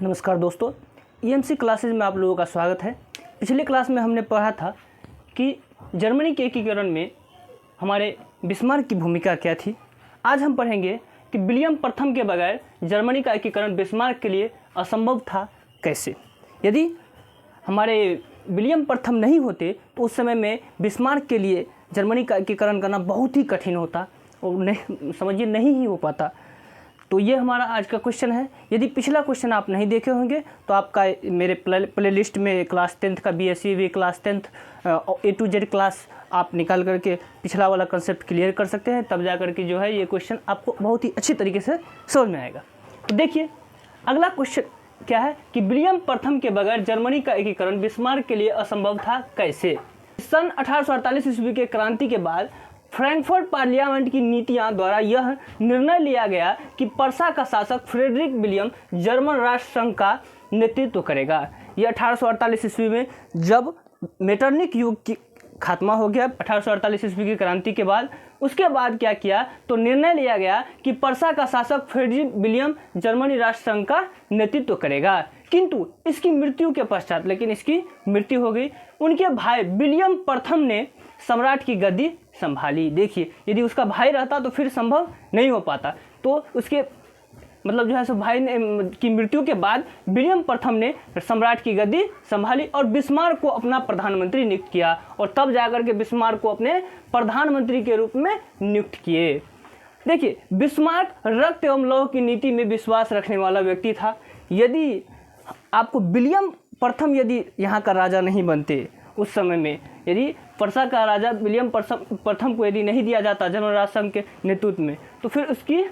नमस्कार दोस्तों, EMC classes में आप लोगों का स्वागत है। पिछले क्लास में हमने पढ़ा था कि जर्मनी के एकीकरण में हमारे बिस्मार्क की भूमिका क्या थी। आज हम पढ़ेंगे कि विलियम प्रथम के बगैर जर्मनी का एकीकरण बिस्मार्क के लिए असंभव था कैसे। यदि हमारे विलियम प्रथम नहीं होते तो उस समय में बिस्मार्क के लिए जर्मनी का एकीकरण करना बहुत ही कठिन होता और नहीं ही हो पाता। तो ये हमारा आज का क्वेश्चन है। यदि पिछला क्वेश्चन आप नहीं देखे होंगे तो आपका मेरे प्लेलिस्ट में क्लास 10th का BSc class 10th A to Z class आप निकाल करके पिछला वाला कंसेप्ट क्लियर कर सकते हैं। तब जा कर के जो है ये क्वेश्चन आपको बहुत ही अच्छी तरीके से समझ में आएगा। तो देखिए अगला क्वेश्चन क्या है कि विलियम प्रथम के बगैर जर्मनी का एकीकरण बिस्मार्क के लिए असंभव था कैसे। सन 1848 ईस्वी के क्रांति के बाद फ्रैंकफर्ट पार्लियामेंट की नीतियां द्वारा यह निर्णय लिया गया कि पर्सा का शासक फ्रेडरिक विलियम जर्मन राष्ट्र संघ का नेतृत्व करेगा। यह 1848 ईस्वी में जब मेटरनिक युग की खात्मा हो गया, 1848 ईस्वी की क्रांति के बाद, उसके बाद क्या किया तो निर्णय लिया गया कि पर्सा का शासक फ्रेडरिक विलियम जर्मनी राष्ट्र संघ का नेतृत्व करेगा। किंतु इसकी मृत्यु के पश्चात, लेकिन इसकी मृत्यु हो गई, उनके भाई विलियम प्रथम ने सम्राट की गद्दी संभाली। देखिए यदि उसका भाई रहता तो फिर संभव नहीं हो पाता। तो उसके मतलब जो है सो भाई की मृत्यु के बाद विलियम प्रथम ने सम्राट की गद्दी संभाली और बिस्मार्क को अपना प्रधानमंत्री नियुक्त किया और तब जाकर के बिस्मार्क को अपने प्रधानमंत्री के रूप में नियुक्त किए। देखिए बिस्मार्क रक्त एवं लौह की नीति में विश्वास रखने वाला व्यक्ति था। यदि आपको विलियम प्रथम यदि यहाँ का राजा नहीं बनते उस समय में, यदि पर्सा का राजा विलियम प्रथम को यदि नहीं दिया जाता जर्मन राष्ट्र संघ के नेतृत्व में, तो फिर उसकी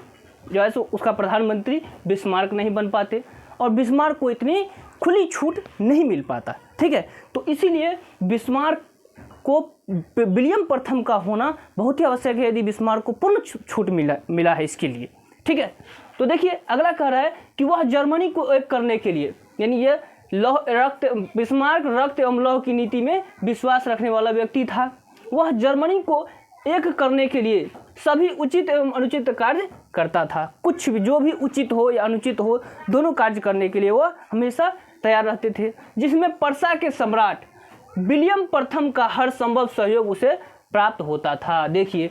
जो है सो उसका प्रधानमंत्री बिस्मार्क नहीं बन पाते और बिस्मार्क को इतनी खुली छूट नहीं मिल पाता। ठीक है, तो इसीलिए बिस्मार्क को विलियम प्रथम का होना बहुत ही आवश्यक है, यदि बिस्मार्क को पूर्ण छूट मिला है इसके लिए। ठीक है, तो देखिए अगला कह रहा है कि वह जर्मनी को एक करने के लिए, यानी यह बिस्मार्क रक्त एवं लौह की नीति में विश्वास रखने वाला व्यक्ति था। वह जर्मनी को एक करने के लिए सभी उचित एवं अनुचित कार्य करता था। कुछ भी जो भी उचित हो या अनुचित हो, दोनों कार्य करने के लिए वह हमेशा तैयार रहते थे, जिसमें पर्सा के सम्राट विलियम प्रथम का हर संभव सहयोग उसे प्राप्त होता था। देखिए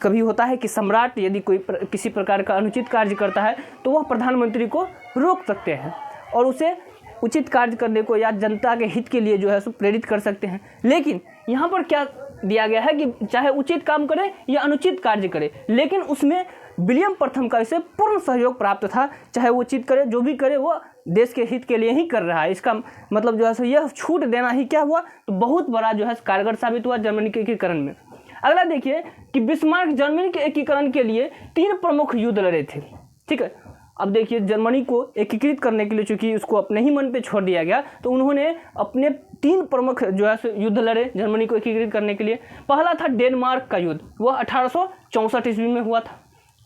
कभी होता है कि सम्राट यदि किसी प्रकार का अनुचित कार्य करता है तो वह प्रधानमंत्री को रोक सकते हैं और उसे उचित कार्य करने को या जनता के हित के लिए जो है सो प्रेरित कर सकते हैं। लेकिन यहाँ पर क्या दिया गया है कि चाहे उचित काम करे या अनुचित कार्य करे, लेकिन उसमें विलियम प्रथम का इसे पूर्ण सहयोग प्राप्त था। चाहे वो उचित करे, जो भी करे वो देश के हित के लिए ही कर रहा है। इसका मतलब जो है सो यह छूट देना ही क्या हुआ तो बहुत बड़ा जो है कारगर साबित हुआ जर्मनी के एकीकरण में। अगला देखिए कि बिस्मार्क जर्मनी के एकीकरण के लिए 3 प्रमुख युद्ध लड़े थे। ठीक है, अब देखिए जर्मनी को एकीकृत करने के लिए चूंकि उसको अपने ही मन पे छोड़ दिया गया, तो उन्होंने अपने 3 प्रमुख जो है युद्ध लड़े जर्मनी को एकीकृत करने के लिए। पहला था डेनमार्क का युद्ध, वह 1864 ईस्वी में हुआ था।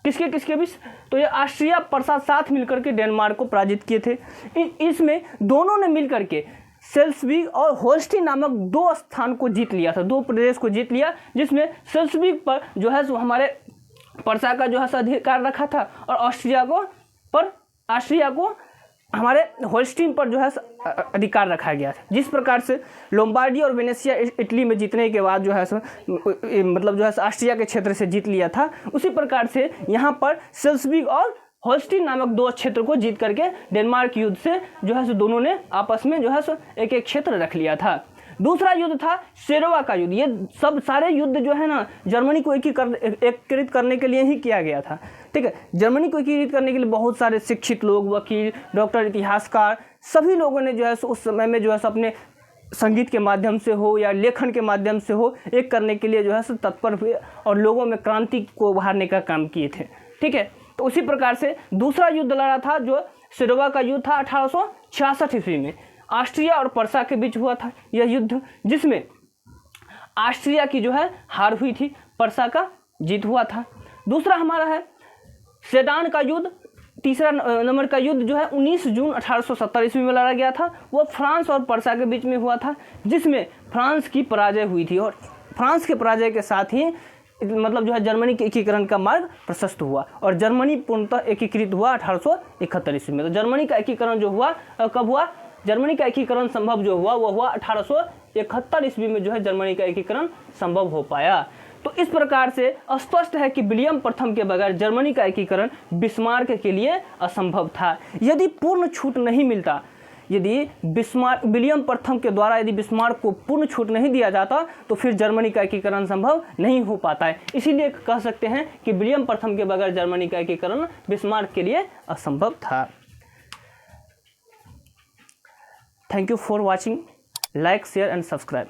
किसके किसके बीच तो ये ऑस्ट्रिया पर्सा साथ मिलकर के डेनमार्क को पराजित किए थे। इसमें दोनों ने मिलकर के सेल्सविग और होल्स्टीन नामक 2 स्थान को जीत लिया था, 2 प्रदेश को जीत लिया, जिसमें सेल्सविग पर जो है हमारे पर्सा का जो है अधिकार रखा था और ऑस्ट्रिया को हमारे होल्स्टीन पर जो है अधिकार रखा गया था। जिस प्रकार से लोम्बार्डी और वेनेसिया इटली में जीतने के बाद जो है मतलब जो है ऑस्ट्रिया के क्षेत्र से जीत लिया था, उसी प्रकार से यहाँ पर सेल्सविग और होल्स्टीन नामक 2 क्षेत्र को जीत करके डेनमार्क युद्ध से जो है दोनों ने आपस में जो है एक एक क्षेत्र रख लिया था। दूसरा युद्ध था सेरोवा का युद्ध। ये सब सारे युद्ध जो है ना जर्मनी को एकीकृत करने के लिए ही किया गया था। ठीक है, जर्मनी को एकीकृत करने के लिए बहुत सारे शिक्षित लोग, वकील, डॉक्टर, इतिहासकार, सभी लोगों ने जो है उस समय में जो है अपने संगीत के माध्यम से हो या लेखन के माध्यम से हो एक करने के लिए जो है तत्पर हुए और लोगों में क्रांति को उभारने का काम किए थे। ठीक है, तो उसी प्रकार से दूसरा युद्ध लड़ा था जो सेरोवा का युद्ध था 1866 ईस्वी में ऑस्ट्रिया और पर्सा के बीच हुआ था यह युद्ध, जिसमें ऑस्ट्रिया की जो है हार हुई थी, पर्सा का जीत हुआ था। दूसरा हमारा है सेडान का युद्ध। तीसरा नंबर का युद्ध जो है 19 जून 1870 ईस्वी में लड़ा गया था, वो फ्रांस और पर्सा के बीच में हुआ था, जिसमें फ्रांस की पराजय हुई थी और फ्रांस के पराजय के साथ ही मतलब जो है जर्मनी के एकीकरण का मार्ग प्रशस्त हुआ और जर्मनी पूर्णतः एकीकृत हुआ 1871 ईस्वी में। तो जर्मनी का एकीकरण जो हुआ कब हुआ? जर्मनी का एकीकरण संभव जो हुआ वो हुआ 1871 ईस्वी में जो है जर्मनी का एकीकरण संभव हो पाया। तो इस प्रकार से स्पष्ट है कि विलियम प्रथम के बगैर जर्मनी का एकीकरण बिस्मार्क के लिए असंभव था। यदि पूर्ण छूट नहीं मिलता, यदि विलियम प्रथम के द्वारा यदि बिस्मार्क को पूर्ण छूट नहीं दिया जाता तो फिर जर्मनी का एकीकरण संभव नहीं हो पाता है। इसीलिए कह सकते हैं कि विलियम प्रथम के बगैर जर्मनी का एकीकरण बिस्मार्क के लिए असंभव था। Thank you for watching, like share and subscribe.